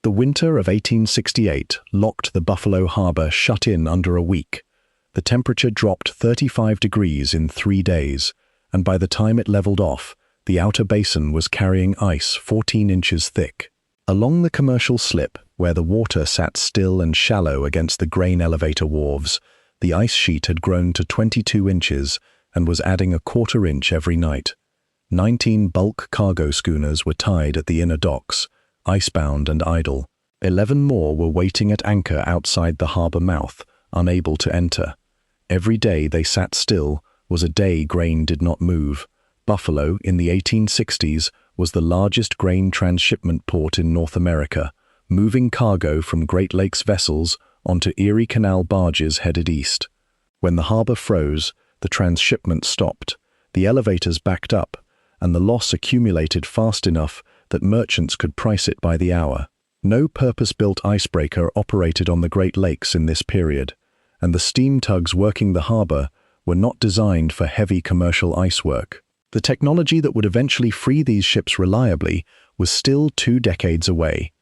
The winter of 1868 locked the Buffalo Harbor shut in under a week. The temperature dropped 35 degrees in 3 days, and by the time it leveled off, the outer basin was carrying ice 14 inches thick. Along the commercial slip, where the water sat still and shallow against the grain elevator wharves, the ice sheet had grown to 22 inches and was adding a quarter inch every night. 19 bulk cargo schooners were tied at the inner docks, icebound and idle. 11 more were waiting at anchor outside the harbor mouth, unable to enter. Every day they sat still was a day grain did not move. Buffalo, in the 1860s, was the largest grain transshipment port in North America, moving cargo from Great Lakes vessels onto Erie Canal barges headed east. When the harbor froze, the transshipment stopped, the elevators backed up, and the loss accumulated fast enough that merchants could price it by the hour. No purpose-built icebreaker operated on the Great Lakes in this period, and the steam tugs working the harbor were not designed for heavy commercial ice work. The technology that would eventually free these ships reliably was still 2 decades away.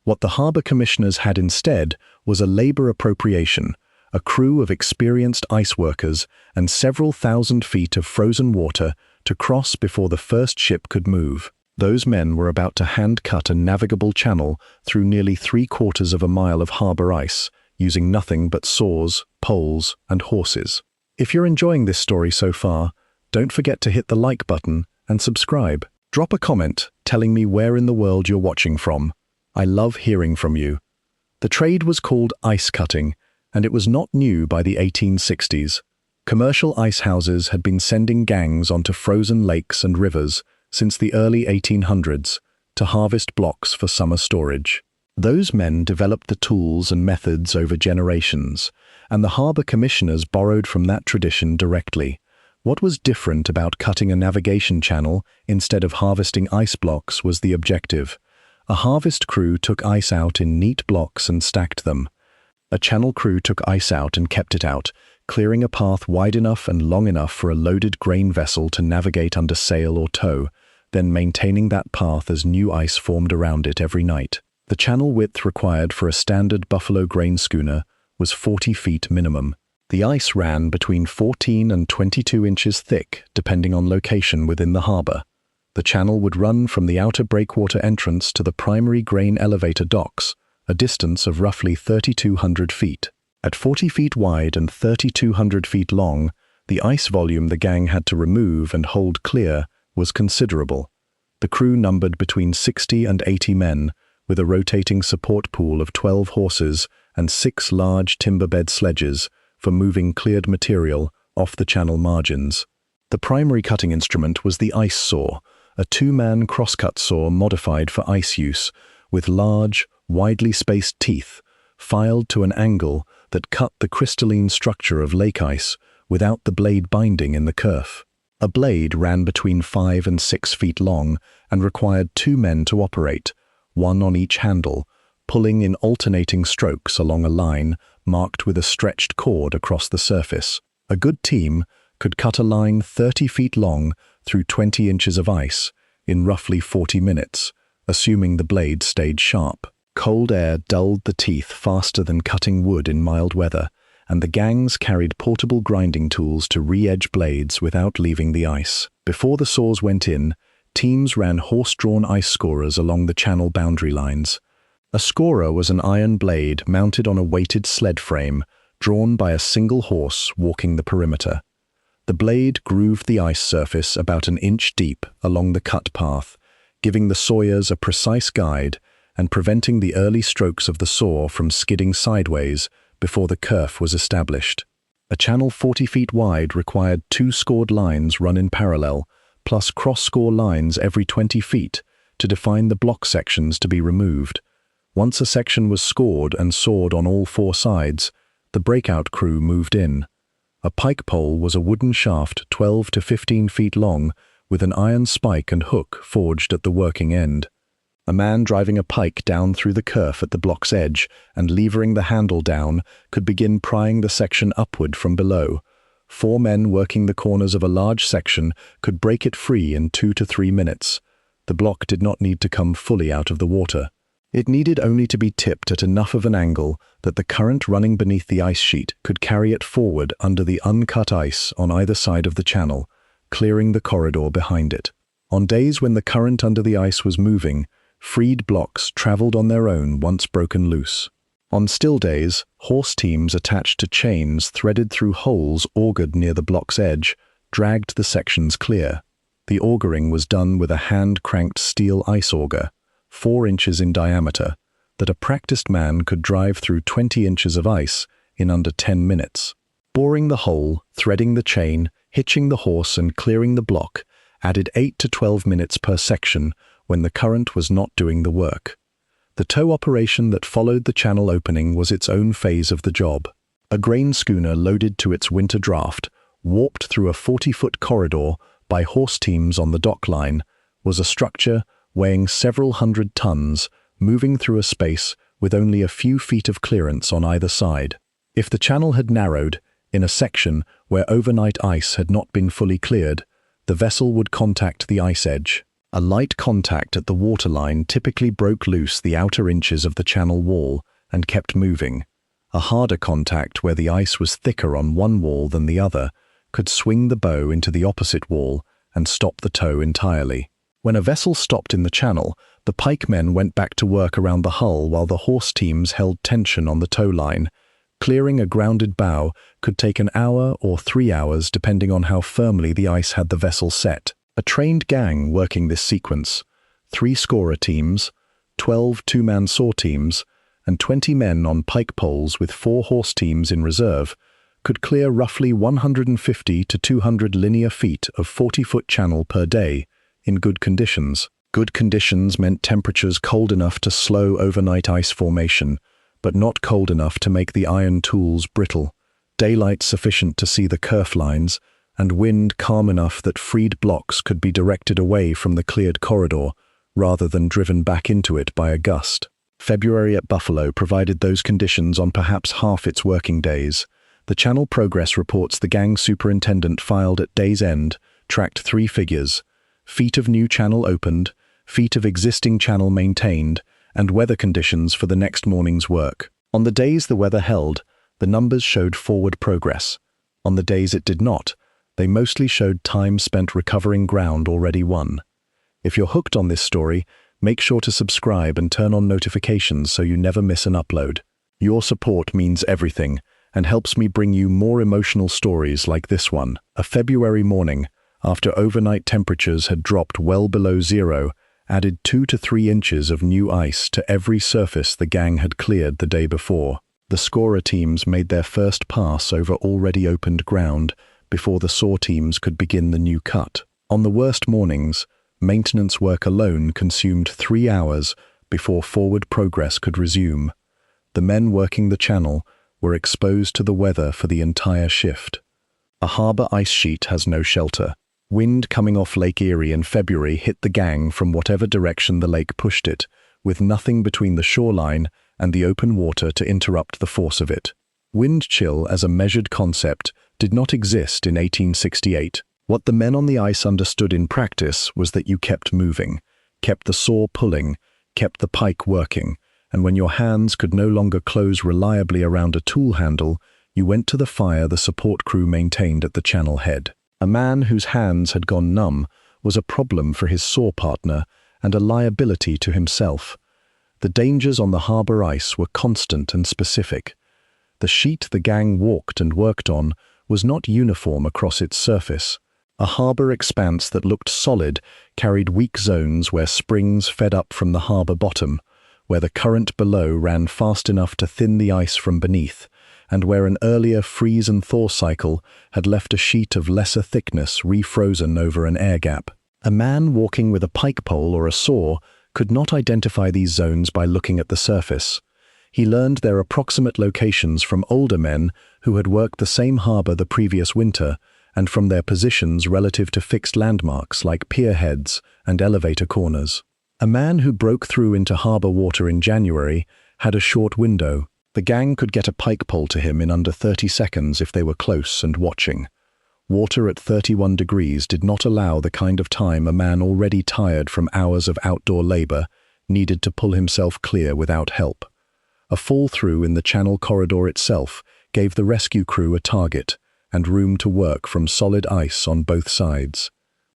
What the harbor commissioners had instead was a labor appropriation, a crew of experienced ice workers and several thousand feet of frozen water to cross before the first ship could move. Those men were about to hand-cut a navigable channel through nearly 3/4 of a mile of harbor ice, using nothing but saws, poles, and horses. If you're enjoying this story so far, don't forget to hit the like button and subscribe. Drop a comment telling me where in the world you're watching from. I love hearing from you. The trade was called ice cutting, and it was not new by the 1860s. Commercial ice houses had been sending gangs onto frozen lakes and rivers since the early 1800s to harvest blocks for summer storage. Those men developed the tools and methods over generations, and the harbor commissioners borrowed from that tradition directly. What was different about cutting a navigation channel instead of harvesting ice blocks was the objective. A harvest crew took ice out in neat blocks and stacked them. A channel crew took ice out and kept it out, clearing a path wide enough and long enough for a loaded grain vessel to navigate under sail or tow, then maintaining that path as new ice formed around it every night. The channel width required for a standard Buffalo grain schooner was 40 feet minimum. The ice ran between 14 and 22 inches thick, depending on location within the harbor. The channel would run from the outer breakwater entrance to the primary grain elevator docks, a distance of roughly 3,200 feet. At 40 feet wide and 3,200 feet long, the ice volume the gang had to remove and hold clear was considerable. The crew numbered between 60 and 80 men, with a rotating support pool of 12 horses and 6 large timber bed sledges for moving cleared material off the channel margins. The primary cutting instrument was the ice saw, a 2-man crosscut saw modified for ice use, with large, widely spaced teeth, filed to an angle that cut the crystalline structure of lake ice without the blade binding in the kerf. A blade ran between 5 and 6 feet long and required 2 men to operate, one on each handle, pulling in alternating strokes along a line marked with a stretched cord across the surface. A good team could cut a line 30 feet long through 20 inches of ice in roughly 40 minutes, assuming the blade stayed sharp. Cold air dulled the teeth faster than cutting wood in mild weather, and the gangs carried portable grinding tools to re-edge blades without leaving the ice. Before the saws went in, teams ran horse-drawn ice scorers along the channel boundary lines. A scorer was an iron blade mounted on a weighted sled frame, drawn by a single horse walking the perimeter. The blade grooved the ice surface about an inch deep along the cut path, giving the sawyers a precise guide and preventing the early strokes of the saw from skidding sideways before the kerf was established. A channel 40 feet wide required 2 scored lines run in parallel, plus cross-score lines every 20 feet to define the block sections to be removed. Once a section was scored and sawed on all 4 sides, the breakout crew moved in. A pike pole was a wooden shaft 12 to 15 feet long with an iron spike and hook forged at the working end. A man driving a pike down through the kerf at the block's edge and levering the handle down could begin prying the section upward from below. 4 men working the corners of a large section could break it free in 2 to 3 minutes. The block did not need to come fully out of the water. It needed only to be tipped at enough of an angle that the current running beneath the ice sheet could carry it forward under the uncut ice on either side of the channel, clearing the corridor behind it. On days when the current under the ice was moving, freed blocks traveled on their own once broken loose. On still days, horse teams attached to chains threaded through holes augured near the block's edge dragged the sections clear. The augering was done with a hand-cranked steel ice auger, 4 inches in diameter, that a practiced man could drive through 20 inches of ice in under 10 minutes. Boring the hole, threading the chain, hitching the horse and clearing the block added 8 to 12 minutes per section when the current was not doing the work. The tow operation that followed the channel opening was its own phase of the job. A grain schooner loaded to its winter draft, warped through a 40-foot corridor by horse teams on the dock line, was a structure weighing several hundred tons, moving through a space with only a few feet of clearance on either side. If the channel had narrowed, in a section where overnight ice had not been fully cleared, the vessel would contact the ice edge. A light contact at the waterline typically broke loose the outer inches of the channel wall and kept moving. A harder contact where the ice was thicker on one wall than the other could swing the bow into the opposite wall and stop the tow entirely. When a vessel stopped in the channel, the pikemen went back to work around the hull while the horse teams held tension on the tow line. Clearing a grounded bow could take an hour or 3 hours depending on how firmly the ice had the vessel set. A trained gang working this sequence, 3 scorer teams, 12 two-man saw teams, and 20 men on pike poles with 4 horse teams in reserve, could clear roughly 150 to 200 linear feet of 40-foot channel per day in good conditions. Good conditions meant temperatures cold enough to slow overnight ice formation, but not cold enough to make the iron tools brittle, daylight sufficient to see the kerf lines, and wind calm enough that freed blocks could be directed away from the cleared corridor rather than driven back into it by a gust. February at Buffalo provided those conditions on perhaps half its working days. The channel progress reports the gang superintendent filed at day's end tracked 3 figures: feet of new channel opened, feet of existing channel maintained, and weather conditions for the next morning's work. On the days the weather held, the numbers showed forward progress. On the days it did not, they mostly showed time spent recovering ground already won. If you're hooked on this story, make sure to subscribe and turn on notifications so you never miss an upload. Your support means everything and helps me bring you more emotional stories like this one. A February morning, after overnight temperatures had dropped well below zero, added 2 to 3 inches of new ice to every surface the gang had cleared the day before. The scorer teams made their first pass over already opened ground before the saw teams could begin the new cut. On the worst mornings, maintenance work alone consumed 3 hours before forward progress could resume. The men working the channel were exposed to the weather for the entire shift. A harbor ice sheet has no shelter. Wind coming off Lake Erie in February hit the gang from whatever direction the lake pushed it, with nothing between the shoreline and the open water to interrupt the force of it. Wind chill as a measured concept did not exist in 1868. What the men on the ice understood in practice was that you kept moving, kept the saw pulling, kept the pike working, and when your hands could no longer close reliably around a tool handle, you went to the fire the support crew maintained at the channel head. A man whose hands had gone numb was a problem for his saw partner and a liability to himself. The dangers on the harbor ice were constant and specific. The sheet the gang walked and worked on was not uniform across its surface. A harbor expanse that looked solid carried weak zones where springs fed up from the harbor bottom, where the current below ran fast enough to thin the ice from beneath, and where an earlier freeze and thaw cycle had left a sheet of lesser thickness refrozen over an air gap. A man walking with a pike pole or a saw could not identify these zones by looking at the surface. He learned their approximate locations from older men who had worked the same harbor the previous winter and from their positions relative to fixed landmarks like pier heads and elevator corners. A man who broke through into harbor water in January had a short window. The gang could get a pike pole to him in under 30 seconds if they were close and watching. Water at 31 degrees did not allow the kind of time a man already tired from hours of outdoor labor needed to pull himself clear without help. A fall through in the channel corridor itself gave the rescue crew a target and room to work from solid ice on both sides.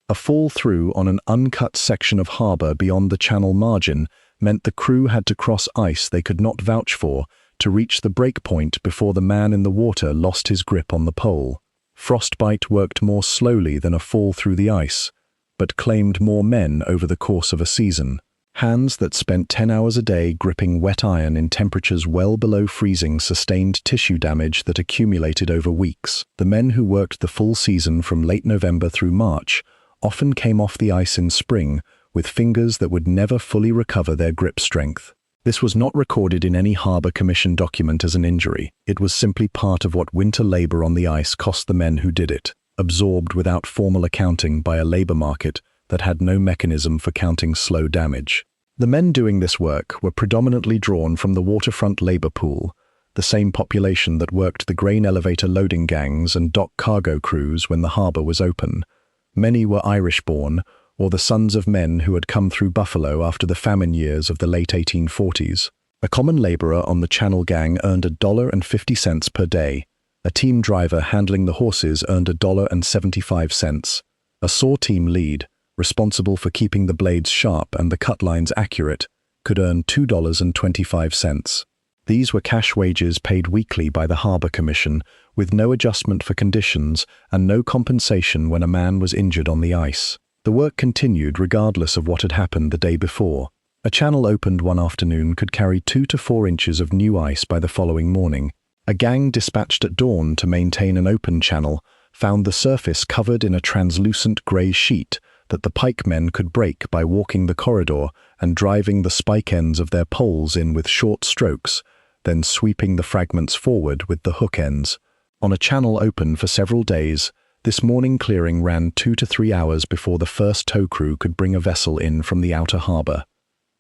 A fall through on an uncut section of harbour beyond the channel margin meant the crew had to cross ice they could not vouch for to reach the break point before the man in the water lost his grip on the pole. Frostbite worked more slowly than a fall through the ice, but claimed more men over the course of a season. Hands that spent 10 hours a day gripping wet iron in temperatures well below freezing sustained tissue damage that accumulated over weeks. The men who worked the full season from late November through March often came off the ice in spring with fingers that would never fully recover their grip strength. This was not recorded in any Harbour Commission document as an injury. It was simply part of what winter labour on the ice cost the men who did it, absorbed without formal accounting by a labour market that had no mechanism for counting slow damage. The men doing this work were predominantly drawn from the waterfront labour pool, the same population that worked the grain elevator loading gangs and dock cargo crews when the harbour was open. Many were Irish-born, or the sons of men who had come through Buffalo after the famine years of the late 1840s. A common labourer on the Channel gang earned $1.50 per day. A team driver handling the horses earned $1.75. A saw team lead, responsible for keeping the blades sharp and the cut lines accurate, could earn $2.25. These were cash wages paid weekly by the Harbour Commission, with no adjustment for conditions and no compensation when a man was injured on the ice. The work continued regardless of what had happened the day before. A channel opened one afternoon could carry 2 to 4 inches of new ice by the following morning. A gang dispatched at dawn to maintain an open channel found the surface covered in a translucent grey sheet that the pike men could break by walking the corridor and driving the spike ends of their poles in with short strokes, then sweeping the fragments forward with the hook ends. On a channel open for several days, this morning clearing ran 2 to 3 hours before the first tow crew could bring a vessel in from the outer harbour.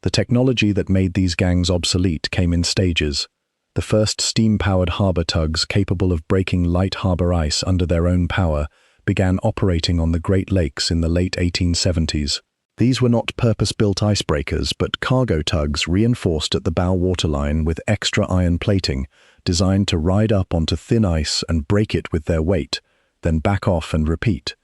The technology that made these gangs obsolete came in stages. The first steam-powered harbour tugs capable of breaking light harbour ice under their own power began operating on the Great Lakes in the late 1870s. These were not purpose-built icebreakers, but cargo tugs reinforced at the bow waterline with extra iron plating, designed to ride up onto thin ice and break it with their weight, then back off and repeat.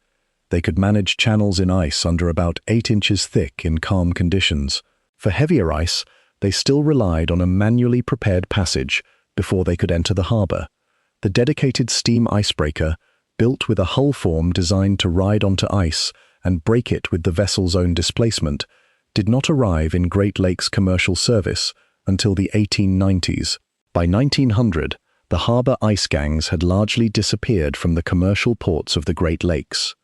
They could manage channels in ice under about 8 inches thick in calm conditions. For heavier ice, they still relied on a manually prepared passage before they could enter the harbour. The dedicated steam icebreaker, built with a hull form designed to ride onto ice and break it with the vessel's own displacement, did not arrive in Great Lakes commercial service until the 1890s. By 1900, the harbour ice gangs had largely disappeared from the commercial ports of the Great Lakes.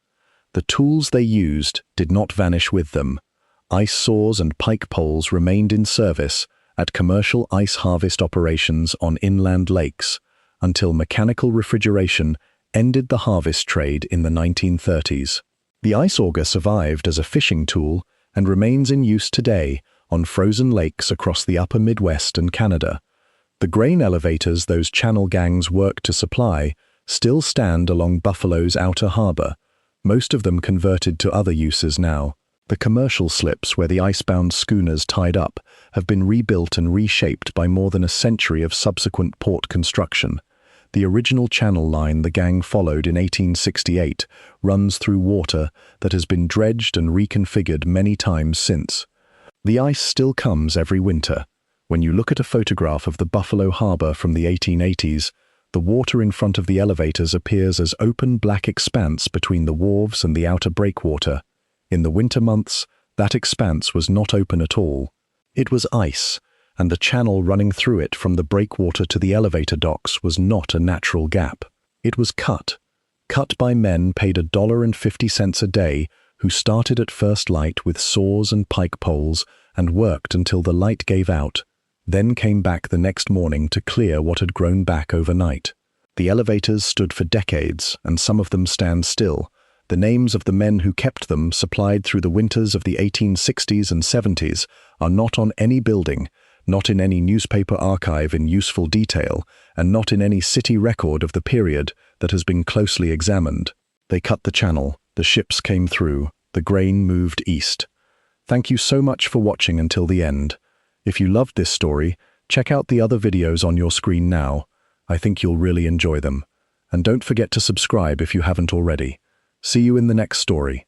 The tools they used did not vanish with them. Ice saws and pike poles remained in service at commercial ice harvest operations on inland lakes until mechanical refrigeration ended the harvest trade in the 1930s. The ice auger survived as a fishing tool and remains in use today on frozen lakes across the upper Midwest and Canada. The grain elevators those channel gangs worked to supply still stand along Buffalo's outer harbour, most of them converted to other uses now. The commercial slips where the icebound schooners tied up have been rebuilt and reshaped by more than a century of subsequent port construction. The original channel line the gang followed in 1868 runs through water that has been dredged and reconfigured many times since. The ice still comes every winter. When you look at a photograph of the Buffalo Harbour from the 1880s, the water in front of the elevators appears as open black expanse between the wharves and the outer breakwater. In the winter months, that expanse was not open at all. It was ice, and the channel running through it from the breakwater to the elevator docks was not a natural gap. It was cut by men paid $1.50 a day who started at first light with saws and pike poles and worked until the light gave out, then came back the next morning to clear what had grown back overnight. The elevators stood for decades, and some of them stand still. The names of the men who kept them, supplied through the winters of the 1860s and 70s, are not on any building, not in any newspaper archive in useful detail, and not in any city record of the period that has been closely examined. They cut the channel, the ships came through, the grain moved east. Thank you so much for watching until the end. If you loved this story, check out the other videos on your screen now. I think you'll really enjoy them. And don't forget to subscribe if you haven't already. See you in the next story.